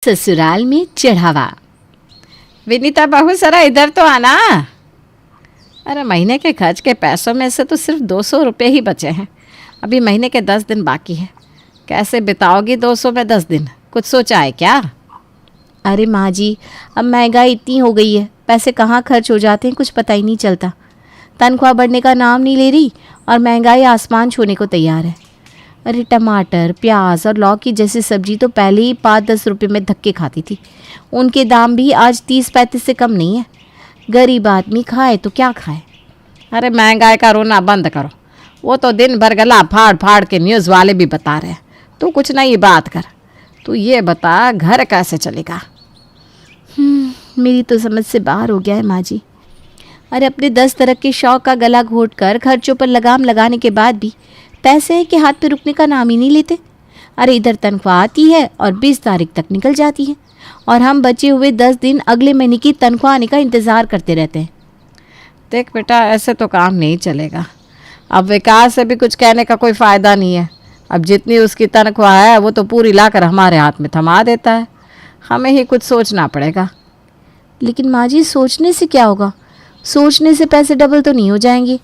ससुराल में चढ़ावा। विनीता बहू जरा इधर तो आना। अरे महीने के खर्च के पैसों में से तो सिर्फ 200 रुपये ही बचे हैं। अभी महीने के 10 दिन बाकी है। कैसे बिताओगी 200 में 10 दिन? कुछ सोचा है क्या? अरे माँ जी, अब महंगाई इतनी हो गई है, पैसे कहाँ खर्च हो जाते हैं कुछ पता ही नहीं चलता। तनख्वाह बढ़ने का नाम नहीं ले रही और महंगाई आसमान छूने को तैयार है। अरे टमाटर, प्याज और लौकी जैसी सब्जी तो पहले ही 5-10 रुपये में धक्के खाती थी, उनके दाम भी आज 30-35 से कम नहीं है। गरीब आदमी खाए तो क्या खाए। अरे महंगाई का रोना बंद करो। वो तो दिन भर गला फाड़ फाड़ के न्यूज़ वाले भी बता रहे हैं। तू कुछ नई बात कर। तू ये बता घर कैसे चलेगा? मेरी तो समझ से बाहर हो गया है माँ जी। अरे अपने 10 तरह के शौक का गला घोट कर खर्चों पर लगाम लगाने के बाद भी पैसे के हाथ पे रुकने का नाम ही नहीं लेते। अरे इधर तनख्वाह आती है और 20 तारीख तक निकल जाती है और हम बचे हुए 10 दिन अगले महीने की तनख्वाह आने का इंतज़ार करते रहते हैं। देख बेटा, ऐसे तो काम नहीं चलेगा। अब विकास से भी कुछ कहने का कोई फ़ायदा नहीं है। अब जितनी उसकी तनख्वाह है वो तो पूरी लाकर हमारे हाथ में थमा देता है। हमें ही कुछ सोचना पड़ेगा। लेकिन माँ जी, सोचने से क्या होगा? सोचने से पैसे डबल तो नहीं हो जाएंगे?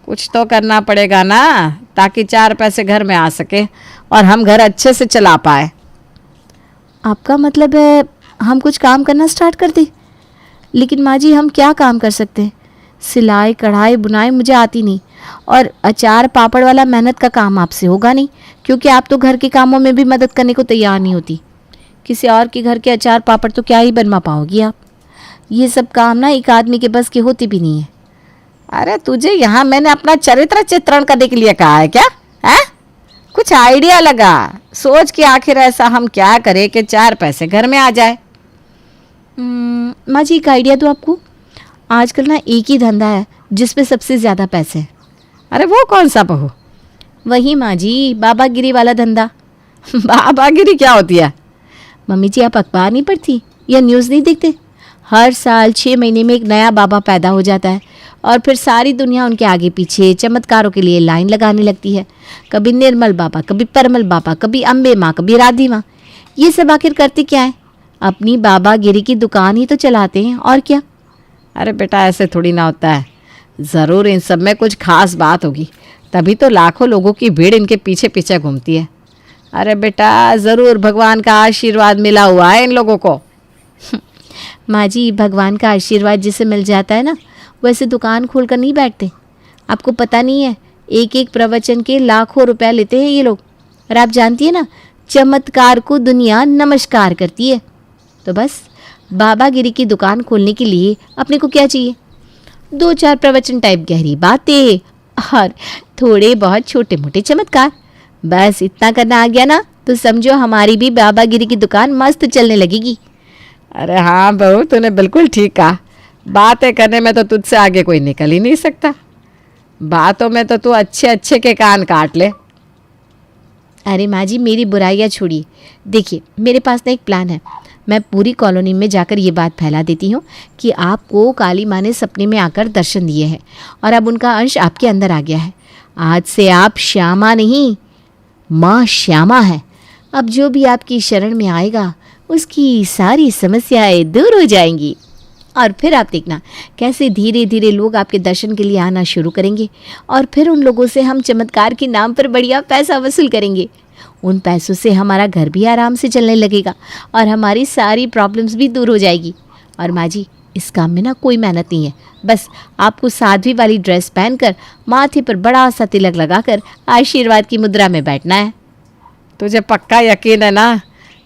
कुछ तो करना पड़ेगा ना, ताकि 4 पैसे घर में आ सके और हम घर अच्छे से चला पाए। आपका मतलब है हम कुछ काम करना स्टार्ट कर दें? लेकिन माँ जी, हम क्या काम कर सकते हैं? सिलाई कढ़ाई बुनाई मुझे आती नहीं और अचार पापड़ वाला मेहनत का काम आपसे होगा नहीं, क्योंकि आप तो घर के कामों में भी मदद करने को तैयार नहीं होती। किसी और के घर के अचार पापड़ तो क्या ही बनवा पाओगी आप। ये सब काम ना एक आदमी के बस के होते भी नहीं है। अरे तुझे यहाँ मैंने अपना चरित्र चित्रण करने के लिए कहा है क्या? है कुछ आइडिया लगा, सोच कि आखिर ऐसा हम क्या करें कि 4 पैसे घर में आ जाए। माँ जी, एक आइडिया दो आपको। आजकल ना एक ही धंधा है जिस पे सबसे ज़्यादा पैसे हैं। अरे वो कौन सा बहू? वही माँ जी, बाबागिरी वाला धंधा। बाबागिरी क्या होती है? मम्मी जी, आप अखबार नहीं पढ़ती या न्यूज़ नहीं देखते? हर साल 6 महीने में एक नया बाबा पैदा हो जाता है और फिर सारी दुनिया उनके आगे पीछे चमत्कारों के लिए लाइन लगाने लगती है। कभी निर्मल बाबा, कभी परमल बाबा, कभी अम्बे माँ, कभी राधी माँ। ये सब आखिर करते क्या है? अपनी बाबागिरी की दुकान ही तो चलाते हैं, और क्या। अरे बेटा, ऐसे थोड़ी ना होता है। ज़रूर इन सब में कुछ खास बात होगी, तभी तो लाखों लोगों की भीड़ इनके पीछे पीछे घूमती है। अरे बेटा, ज़रूर भगवान का आशीर्वाद मिला हुआ है इन लोगों को। माँ जी, भगवान का आशीर्वाद जिसे मिल जाता है ना, वैसे दुकान खोल कर नहीं बैठते। आपको पता नहीं है, एक एक प्रवचन के लाखों रुपया लेते हैं ये लोग। और आप जानती है ना, चमत्कार को दुनिया नमस्कार करती है। तो बस बाबागिरी की दुकान खोलने के लिए अपने को क्या चाहिए? 2-4 प्रवचन टाइप गहरी बातें और थोड़े बहुत छोटे मोटे चमत्कार। बस इतना करना आ गया ना, तो समझो हमारी भी बाबागिरी की दुकान मस्त चलने लगेगी। अरे हाँ बहू, तूने बिल्कुल ठीक कहा। बातें करने में तो तुझसे आगे कोई निकल ही नहीं सकता। बातों में तो तू अच्छे अच्छे के कान काट ले। अरे माँ जी, मेरी बुराइयाँ छोड़िए। देखिए, मेरे पास ना एक प्लान है। मैं पूरी कॉलोनी में जाकर ये बात फैला देती हूँ कि आपको काली माँ ने सपने में आकर दर्शन दिए हैं और अब उनका अंश आपके अंदर आ गया है। आज से आप श्यामा नहीं, माँ श्यामा है। अब जो भी आपकी शरण में आएगा उसकी सारी समस्याएं दूर हो जाएंगी और फिर आप देखना कैसे धीरे धीरे लोग आपके दर्शन के लिए आना शुरू करेंगे और फिर उन लोगों से हम चमत्कार के नाम पर बढ़िया पैसा वसूल करेंगे। उन पैसों से हमारा घर भी आराम से चलने लगेगा और हमारी सारी प्रॉब्लम्स भी दूर हो जाएगी। और माँ जी, इस काम में ना कोई मेहनत नहीं है। बस आपको साध्वी वाली ड्रेस पहनकर माथे पर बड़ा सा तिलक लगाकर आशीर्वाद की मुद्रा में बैठना है। तुझे पक्का यकीन है ना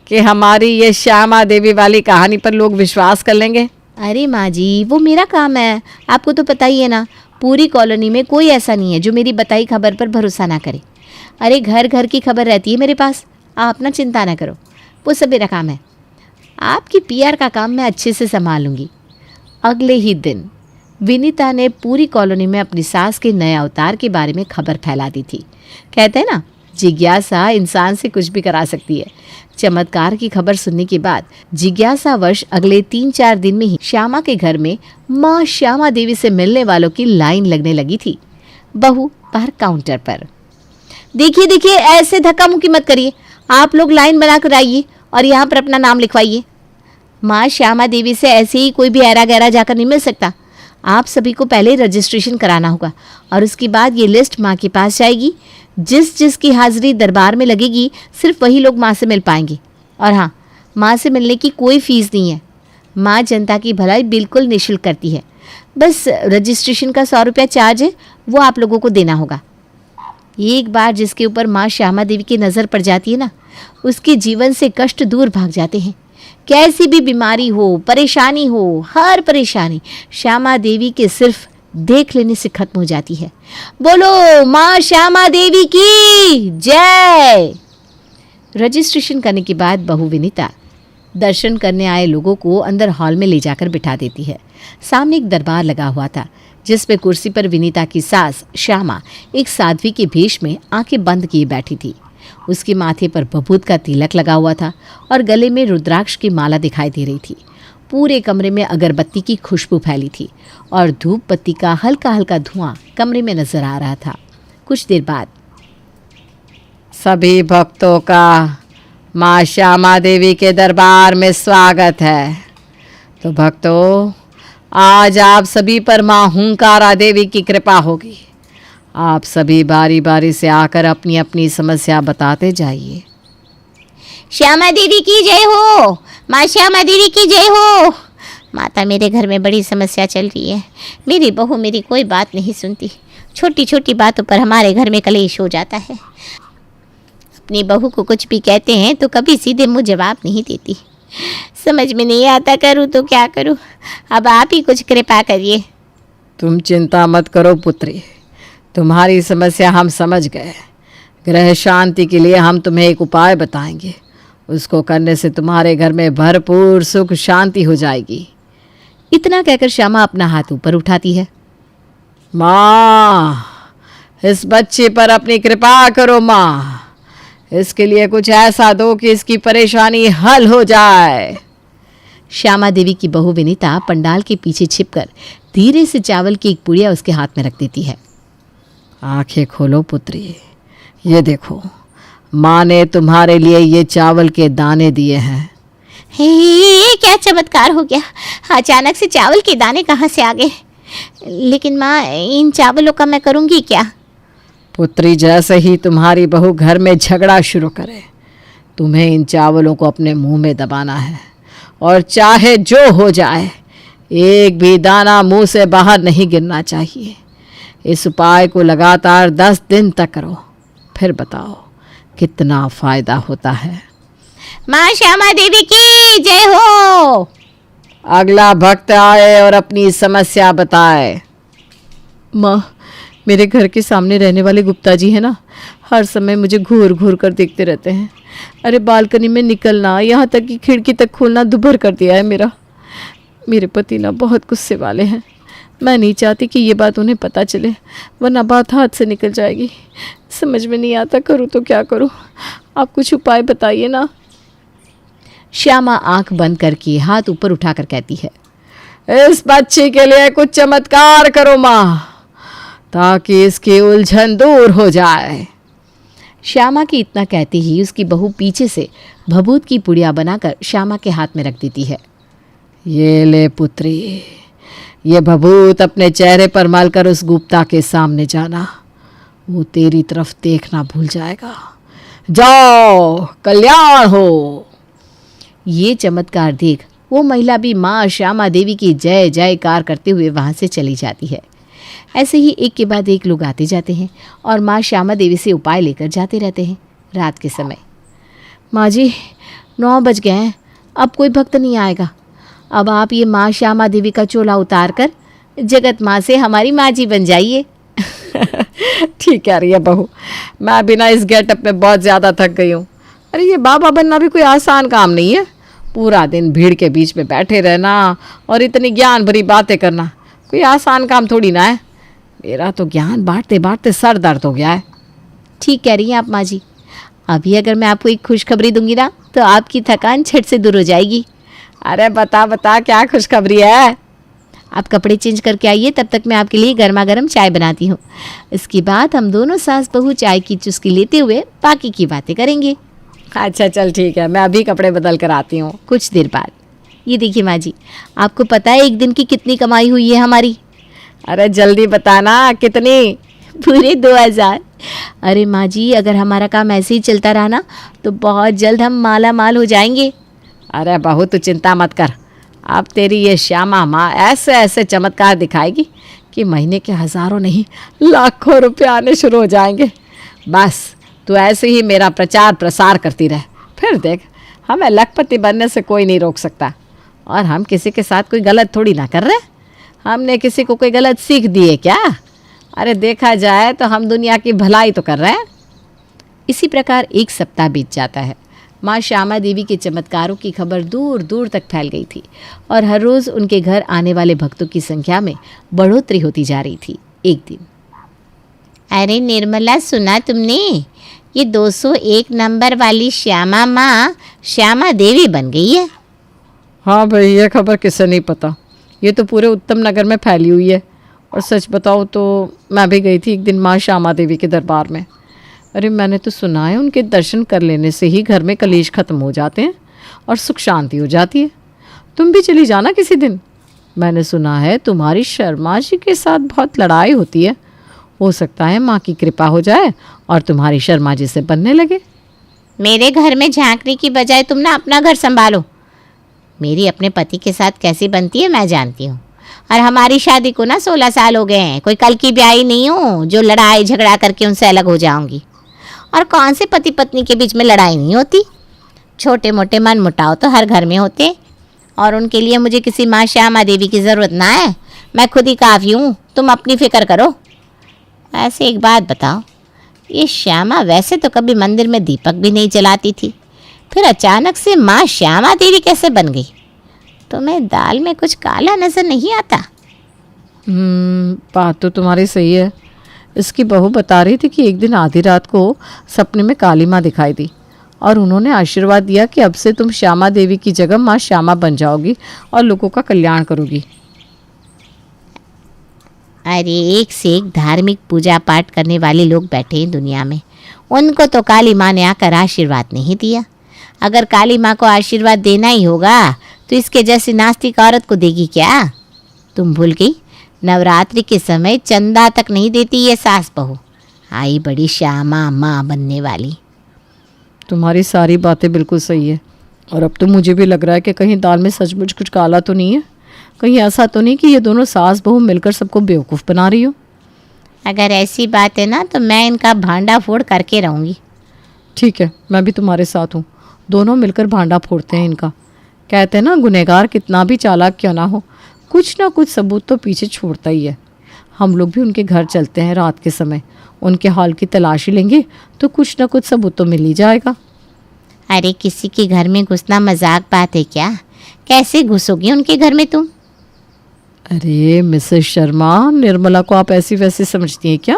कि हमारी ये श्यामा देवी वाली कहानी पर लोग विश्वास कर लेंगे? अरे माँ जी, वो मेरा काम है। आपको तो पता ही है ना, पूरी कॉलोनी में कोई ऐसा नहीं है जो मेरी बताई खबर पर भरोसा ना करे। अरे घर घर की खबर रहती है मेरे पास। आप ना चिंता ना करो, वो सब मेरा काम है। आपकी पीआर का काम मैं अच्छे से संभाल लूँगी। अगले ही दिन विनीता ने पूरी कॉलोनी में अपनी सास के नए अवतार के बारे में खबर फैला दी थी। कहते हैं ना, जिज्ञासा इंसान से कुछ भी करा सकती है। चमत्कार की खबर सुनने के बाद जिज्ञासावश अगले 3-4 दिन में ही श्यामा के घर में माँ श्यामा देवी से मिलने वालों की लाइन लगने लगी थी। बहू बाहर काउंटर पर, देखिए देखिए, ऐसे धक्का मुक्की मत करिए। आप लोग लाइन बनाकर आइए और यहाँ पर अपना नाम लिखवाइए। माँ श्यामा देवी से ऐसे ही कोई भी ऐरा गैरा जाकर नहीं मिल सकता। आप सभी को पहले रजिस्ट्रेशन कराना होगा और उसके बाद ये लिस्ट माँ के पास जाएगी। जिस जिसकी हाजिरी दरबार में लगेगी सिर्फ वही लोग माँ से मिल पाएंगे। और हाँ, माँ से मिलने की कोई फ़ीस नहीं है। माँ जनता की भलाई बिल्कुल निःशुल्क करती है। बस रजिस्ट्रेशन का 100 रुपया चार्ज है, वो आप लोगों को देना होगा। एक बार जिसके ऊपर माँ श्यामा देवी की नज़र पड़ जाती है ना, उसके जीवन से कष्ट दूर भाग जाते हैं। कैसी भी बीमारी हो, परेशानी हो, हर परेशानी श्यामा देवी के सिर्फ देख लेने से खत्म हो जाती है। बोलो माँ श्यामा देवी की जय। रजिस्ट्रेशन करने के बाद बहू विनीता दर्शन करने आए लोगों को अंदर हॉल में ले जाकर बिठा देती है। सामने एक दरबार लगा हुआ था जिस पे कुर्सी पर विनीता की सास श्यामा एक साध्वी के भेष में आंखें बंद किए बैठी थी। उसके माथे पर बभूत का तिलक लगा हुआ था और गले में रुद्राक्ष की माला दिखाई दे रही थी। पूरे कमरे में अगरबत्ती की खुशबू फैली थी और धूप बत्ती का हल्का हल्का धुआं कमरे में नजर आ रहा था। कुछ देर बाद सभी भक्तों का माँ श्यामा देवी के दरबार में स्वागत है। तो भक्तों, आज आप सभी पर माँ हुंकारा देवी की कृपा होगी। आप सभी बारी बारी से आकर अपनी अपनी समस्या बताते जाइए। श्यामा देवी की जय हो। माँ श्यामा देवी की जय हो। माता, मेरे घर में बड़ी समस्या चल रही है। मेरी बहू मेरी कोई बात नहीं सुनती। छोटी छोटी बातों पर हमारे घर में कलेश हो जाता है। अपनी बहू को कुछ भी कहते हैं तो कभी सीधे मुँह जवाब नहीं देती। समझ में नहीं आता करूँ तो क्या करूँ। अब आप ही कुछ कृपा करिए। तुम चिंता मत करो पुत्री, तुम्हारी समस्या हम समझ गए। ग्रह शांति के लिए हम तुम्हें एक उपाय बताएंगे। उसको करने से तुम्हारे घर में भरपूर सुख शांति हो जाएगी। इतना कहकर श्यामा अपना हाथ ऊपर उठाती है। माँ, इस बच्चे पर अपनी कृपा करो माँ। इसके लिए कुछ ऐसा दो कि इसकी परेशानी हल हो जाए। श्यामा देवी की बहू विनीता पंडाल के पीछे छिपकर धीरे से चावल की एक पुड़िया उसके हाथ में रख देती है। आंखें खोलो पुत्री, ये देखो, माँ ने तुम्हारे लिए ये चावल के दाने दिए हैं। हे, क्या चमत्कार हो गया। अचानक से चावल के दाने कहाँ से आ गए। लेकिन माँ, इन चावलों का मैं करूँगी क्या। पुत्री, जैसे ही तुम्हारी बहू घर में झगड़ा शुरू करे, तुम्हें इन चावलों को अपने मुंह में दबाना है और चाहे जो हो जाए, एक भी दाना मुंह से बाहर नहीं गिरना चाहिए। इस उपाय को लगातार 10 दिन तक करो, फिर बताओ कितना फायदा होता है। माँ श्यामा देवी की जय हो। अगला भक्त आए और अपनी समस्या बताए। माँ, मेरे घर के सामने रहने वाले गुप्ता जी हैं ना, हर समय मुझे घूर घूर कर देखते रहते हैं। अरे बालकनी में निकलना, यहाँ तक कि खिड़की तक खोलना दुभर कर दिया है मेरा। मेरे पति ना बहुत गुस्से वाले हैं। मैं नहीं चाहती कि ये बात उन्हें पता चले, वरना बात हाथ से निकल जाएगी। समझ में नहीं आता करूँ तो क्या करूँ। आप कुछ उपाय बताइए ना। श्यामा आंख बंद करके हाथ ऊपर उठाकर कहती है, इस बच्चे के लिए कुछ चमत्कार करो माँ, ताकि इसकी उलझन दूर हो जाए। श्यामा के इतना कहते ही उसकी बहू पीछे से भभूत की पुड़िया बनाकर श्यामा के हाथ में रख देती है। ये ले पुत्री, ये भभूत अपने चेहरे पर मलकर उस गुप्ता के सामने जाना। वो तेरी तरफ देखना भूल जाएगा। जाओ, कल्याण हो। ये चमत्कार देख वो महिला भी माँ श्यामा देवी की जय जयकार करते हुए वहाँ से चली जाती है। ऐसे ही एक के बाद एक लोग आते जाते हैं और माँ श्यामा देवी से उपाय लेकर जाते रहते हैं। रात के समय, माँ जी 9 बज गए हैं, अब कोई भक्त नहीं आएगा। अब आप ये माँ श्यामा देवी का चोला उतार कर जगत माँ से हमारी माँ जी बन जाइए। ठीक कह रही है बहू, मैं बिना इस गेटअप में बहुत ज़्यादा थक गई हूँ। अरे ये बाबा बनना भी कोई आसान काम नहीं है। पूरा दिन भीड़ के बीच में बैठे रहना और इतनी ज्ञान भरी बातें करना कोई आसान काम थोड़ी ना है। मेरा तो ज्ञान बांटते बांटते सर दर्द हो गया है। ठीक कह रही हैं आप माँ जी। अभी अगर मैं आपको एक खुशखबरी दूंगी ना तो आपकी थकान झट से दूर हो जाएगी। अरे बता बता, क्या खुशखबरी है। आप कपड़े चेंज करके आइए, तब तक मैं आपके लिए गर्मा गर्म चाय बनाती हूँ। इसके बाद हम दोनों सास बहू चाय की चुस्की लेते हुए बाकी की बातें करेंगे। अच्छा चल ठीक है, मैं अभी कपड़े बदल कर आती हूँ। कुछ देर बाद, ये देखिए माँ जी, आपको पता है एक दिन की कितनी कमाई हुई है हमारी? अरे जल्दी बताना कितनी? पूरे 2000। अरे माँ जी, अगर हमारा काम ऐसे ही चलता रहा ना तो बहुत जल्द हम माला माल हो जाएंगे। अरे बहू तू चिंता मत कर, अब तेरी ये श्यामा माँ ऐसे ऐसे चमत्कार दिखाएगी कि महीने के हज़ारों नहीं लाखों रुपए आने शुरू हो जाएंगे। बस तू ऐसे ही मेरा प्रचार प्रसार करती रह, फिर देख हमें लखपति बनने से कोई नहीं रोक सकता। और हम किसी के साथ कोई गलत थोड़ी ना कर रहे, हमने किसी को कोई गलत सीख दी है क्या? अरे देखा जाए तो हम दुनिया की भलाई तो कर रहे हैं। इसी प्रकार एक सप्ताह बीत जाता है। माँ श्यामा देवी के चमत्कारों की खबर दूर दूर तक फैल गई थी और हर रोज़ उनके घर आने वाले भक्तों की संख्या में बढ़ोतरी होती जा रही थी। एक दिन, अरे निर्मला, सुना तुमने? ये 201 नंबर वाली श्यामा माँ श्यामा देवी बन गई है। हाँ भाई, ये खबर किसे नहीं पता, ये तो पूरे उत्तम नगर में फैली हुई है। और सच बताओ तो मैं भी गई थी एक दिन माँ श्यामा देवी के दरबार में। अरे मैंने तो सुना है उनके दर्शन कर लेने से ही घर में कलेश खत्म हो जाते हैं और सुख शांति हो जाती है। तुम भी चली जाना किसी दिन। मैंने सुना है तुम्हारी शर्मा जी के साथ बहुत लड़ाई होती है, हो सकता है माँ की कृपा हो जाए और तुम्हारी शर्मा जी से बनने लगे। मेरे घर में झांकने की बजाय तुम ना अपना घर संभालो। मेरी अपने पति के साथ कैसी बनती है मैं जानती हूँ, और हमारी शादी को ना 16 साल हो गए हैं। कोई कल की ब्याही नहीं हूँ जो लड़ाई झगड़ा करके उनसे अलग हो जाऊंगी। और कौन से पति पत्नी के बीच में लड़ाई नहीं होती। छोटे मोटे मन मुटाव तो हर घर में होते, और उनके लिए मुझे किसी माँ श्यामा देवी की ज़रूरत ना है। मैं खुद ही काफ़ी हूँ, तुम अपनी फिक्र करो। ऐसे एक बात बताओ, ये श्यामा वैसे तो कभी मंदिर में दीपक भी नहीं जलाती थी, फिर अचानक से माँ श्यामा देवी कैसे बन गई? तुम्हें दाल में कुछ काला नज़र नहीं आता? बात तो तुम्हारी सही है। इसकी बहू बता रही थी कि एक दिन आधी रात को सपने में काली माँ दिखाई दी और उन्होंने आशीर्वाद दिया कि अब से तुम श्यामा देवी की जगह माँ श्यामा बन जाओगी और लोगों का कल्याण करोगी। अरे एक से एक धार्मिक पूजा पाठ करने वाले लोग बैठे हैं दुनिया में, उनको तो काली माँ ने आकर आशीर्वाद नहीं दिया। अगर काली माँ को आशीर्वाद देना ही होगा तो इसके जैसी नास्तिक औरत को देगी क्या? तुम भूल गई, नवरात्रि के समय चंदा तक नहीं देती ये सास बहू, आई बड़ी श्यामा माँ बनने वाली। तुम्हारी सारी बातें बिल्कुल सही है, और अब तो मुझे भी लग रहा है कि कहीं दाल में सचमुच कुछ काला तो नहीं है। कहीं ऐसा तो नहीं कि ये दोनों सास बहू मिलकर सबको बेवकूफ़ बना रही हो। अगर ऐसी बात है ना तो मैं इनका भांडा फोड़ करके रहूँगी। ठीक है, मैं भी तुम्हारे साथ हूँ, दोनों मिलकर भांडा फोड़ते हैं इनका। कहते हैं ना, गुनहगार कितना भी चालाक क्यों ना हो, कुछ ना कुछ सबूत तो पीछे छोड़ता ही है। हम लोग भी उनके घर चलते हैं रात के समय, उनके हाल की तलाशी लेंगे तो कुछ ना कुछ सबूत तो मिल ही जाएगा। अरे किसी के घर में घुसना मजाक बात है क्या? कैसे घुसोगी उनके घर में तुम? अरे मिसेस शर्मा, निर्मला को आप ऐसी वैसी समझती हैं क्या?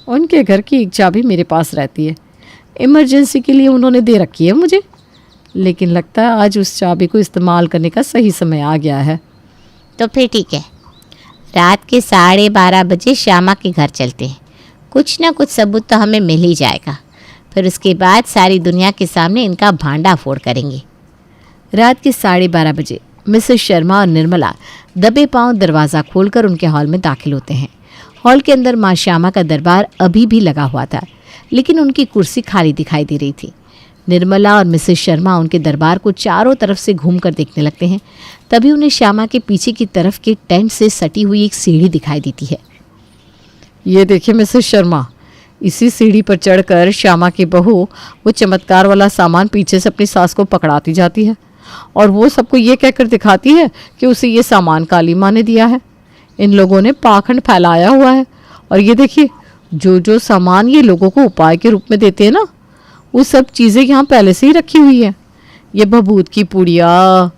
उनके घर की एक चाबी मेरे पास रहती है, इमरजेंसी के लिए उन्होंने दे रखी है मुझे, लेकिन लगता है आज उस चाबी को इस्तेमाल करने का सही समय आ गया है। तो फिर ठीक है, रात के 12:30 बजे श्यामा के घर चलते हैं। कुछ ना कुछ सबूत तो हमें मिल ही जाएगा, फिर उसके बाद सारी दुनिया के सामने इनका भांडा फोड़ करेंगे। रात के 12:30 बजे मिसेस शर्मा और निर्मला दबे पांव दरवाज़ा खोलकर उनके हॉल में दाखिल होते हैं। हॉल के अंदर माँ श्यामा का दरबार अभी भी लगा हुआ था, लेकिन उनकी कुर्सी खाली दिखाई दे रही थी। निर्मला और मिसेस शर्मा उनके दरबार को चारों तरफ से घूमकर देखने लगते हैं। तभी उन्हें श्यामा के पीछे की तरफ के टेंट से सटी हुई एक सीढ़ी दिखाई देती है। ये देखिए मिसेस शर्मा, इसी सीढ़ी पर चढ़कर श्यामा की बहू वो चमत्कार वाला सामान पीछे से अपनी सास को पकड़ाती जाती है और वो सबको ये कहकर दिखाती है कि उसे ये सामान काली माँ ने दिया है। इन लोगों ने पाखंड फैलाया हुआ है, और ये देखिए जो जो सामान ये लोगों को उपाय के रूप में देते हैं ना, वो सब चीज़ें यहाँ पहले से ही रखी हुई हैं। ये भभूत की पुड़िया,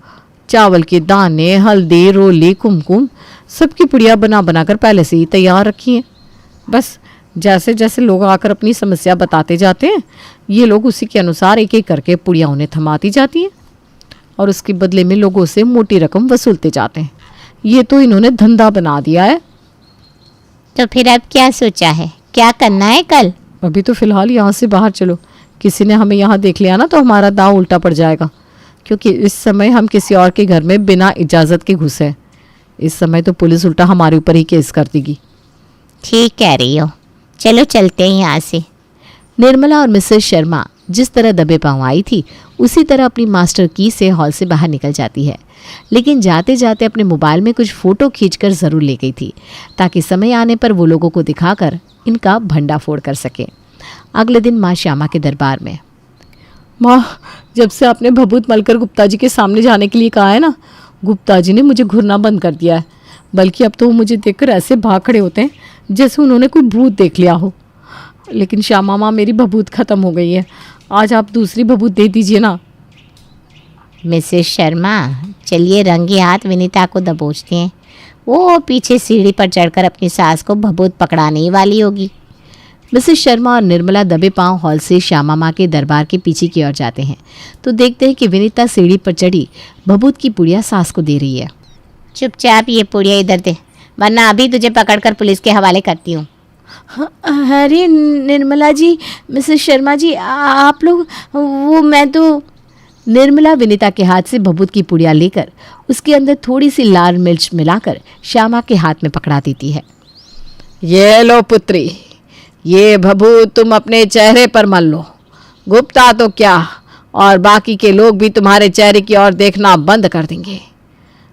चावल के दाने, हल्दी, रोली, कुमकुम, सबकी पुड़िया बना बना कर पहले से ही तैयार रखी हैं। बस जैसे जैसे लोग आकर अपनी समस्या बताते जाते हैं, ये लोग उसी के अनुसार एक एक करके पुड़िया उन्हें थमाती जाती हैं और उसके बदले में लोगों से मोटी रकम वसूलते जाते हैं। ये तो इन्होंने धंधा बना दिया है। तो फिर अब क्या सोचा है, क्या करना है कल? अभी तो फिलहाल यहाँ से बाहर चलो, किसी ने हमें यहाँ देख लिया ना तो हमारा दांव उल्टा पड़ जाएगा, क्योंकि इस समय हम किसी और के घर में बिना इजाज़त के घुसे हैं। इस समय तो पुलिस उल्टा हमारे ऊपर ही केस कर देगी। ठीक कह रही हो, चलो चलते हैं यहाँ से। निर्मला और मिसेस शर्मा जिस तरह दबे पांव आई थी उसी तरह अपनी मास्टर की से हॉल से बाहर निकल जाती है, लेकिन जाते जाते अपने मोबाइल में कुछ फ़ोटो खींचकर ज़रूर ले गई थी ताकि समय आने पर वो लोगों को दिखाकर इनका भंडाफोड़ कर सके। अगले दिन माँ श्यामा के दरबार में, माँ जब से आपने भभूत मलकर गुप्ता जी के सामने जाने के लिए कहा है ना, गुप्ता जी ने मुझे घूरना बंद कर दिया है। बल्कि अब तो वो मुझे देखकर ऐसे भाग खड़े होते हैं जैसे उन्होंने कोई भूत देख लिया हो। लेकिन श्यामा माँ, मेरी भभूत ख़त्म हो गई है, आज आप दूसरी भभूत दे दीजिए ना। मिसेस शर्मा, चलिए रंगे हाथ विनीता को दबोचते हैं। वो पीछे सीढ़ी पर चढ़कर अपनी सास को भभूत पकड़ाने ही वाली होगी। मिसेस शर्मा और निर्मला दबे पांव हॉल से श्यामा माँ के दरबार के पीछे की ओर जाते हैं तो देखते हैं कि विनीता सीढ़ी पर चढ़ी भभूत की पुड़िया सास को दे रही है। चुपचाप ये पुड़िया इधर दे, वरना अभी तुझे पकड़कर पुलिस के हवाले करती हूँ। अरे निर्मला जी, मिसेस शर्मा जी, आप लोग, वो मैं तो। निर्मला विनीता के हाथ से भभूत की पुड़िया लेकर उसके अंदर थोड़ी सी लाल मिर्च मिलाकर श्यामा के हाथ में पकड़ा देती है। ये लो पुत्री, ये भभूत तुम अपने चेहरे पर मल लो। गुप्ता तो क्या, और बाकी के लोग भी तुम्हारे चेहरे की ओर देखना बंद कर देंगे।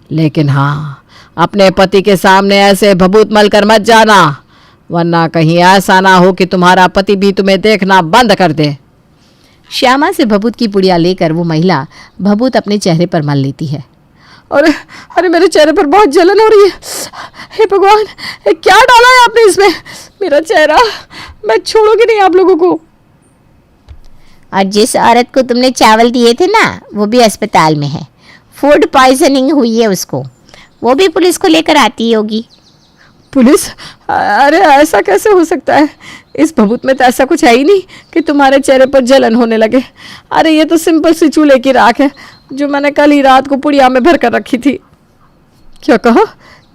लेकिन हाँ, अपने पति के सामने ऐसे भभूत मल कर मत जाना, वरना कहीं ऐसा ना हो कि तुम्हारा पति भी तुम्हें देखना बंद कर दे। श्यामा से भभूत की पुड़िया लेकर वो महिला भभूत अपने चेहरे पर मल लेती है। अरे मेरे चेहरे पर बहुत जलन हो रही है। हे भगवान, क्या डाला है आपने इसमें? मेरा चेहरा, मैं छोड़ूंगी नहीं आप लोगों को। और जिस औरत को तुमने चावल दिए थे ना, वो भी अस्पताल में है, फूड पॉइजनिंग हुई है उसको, वो भी पुलिस को लेकर आती होगी। पुलिस? अरे ऐसा कैसे हो सकता है? इस भभूत में तो ऐसा कुछ है ही नहीं कि तुम्हारे चेहरे पर जलन होने लगे। अरे ये तो सिंपल सी चूल्हे की राख है जो मैंने कल ही रात को पुड़िया में भर कर रखी थी। क्या कहा?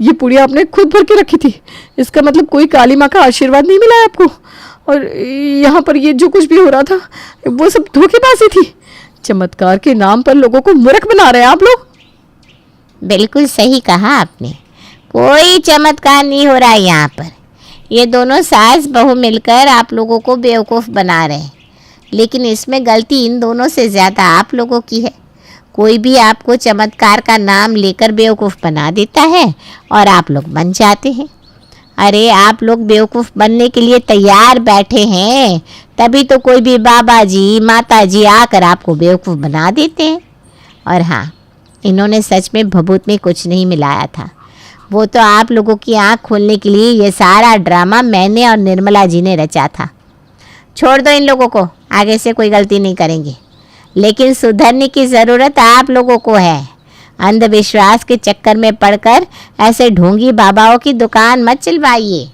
ये पुड़िया आपने खुद भर के रखी थी? इसका मतलब कोई काली माँ का आशीर्वाद नहीं मिला है आपको? और यहाँ पर ये जो कुछ भी हो रहा था वो सब धोखेबाजी थी। चमत्कार के नाम पर लोगों को मूर्ख बना रहे हैं आप लोग। बिल्कुल सही कहा आपने, कोई चमत्कार नहीं हो रहा है यहाँ पर। ये दोनों सास बहू मिलकर आप लोगों को बेवकूफ़ बना रहे हैं, लेकिन इसमें गलती इन दोनों से ज़्यादा आप लोगों की है। कोई भी आपको चमत्कार का नाम लेकर बेवकूफ़ बना देता है और आप लोग बन जाते हैं। अरे आप लोग बेवकूफ़ बनने के लिए तैयार बैठे हैं, तभी तो कोई भी बाबा जी माता जी आकर आपको बेवकूफ़ बना देते हैं। और हाँ, इन्होंने सच में भभूत में कुछ नहीं मिलाया था। वो तो आप लोगों की आँख खोलने के लिए ये सारा ड्रामा मैंने और निर्मला जी ने रचा था। छोड़ दो इन लोगों को, आगे से कोई गलती नहीं करेंगे। लेकिन सुधरने की ज़रूरत आप लोगों को है। अंधविश्वास के चक्कर में पड़कर ऐसे ढोंगी बाबाओं की दुकान मत चलवाइए।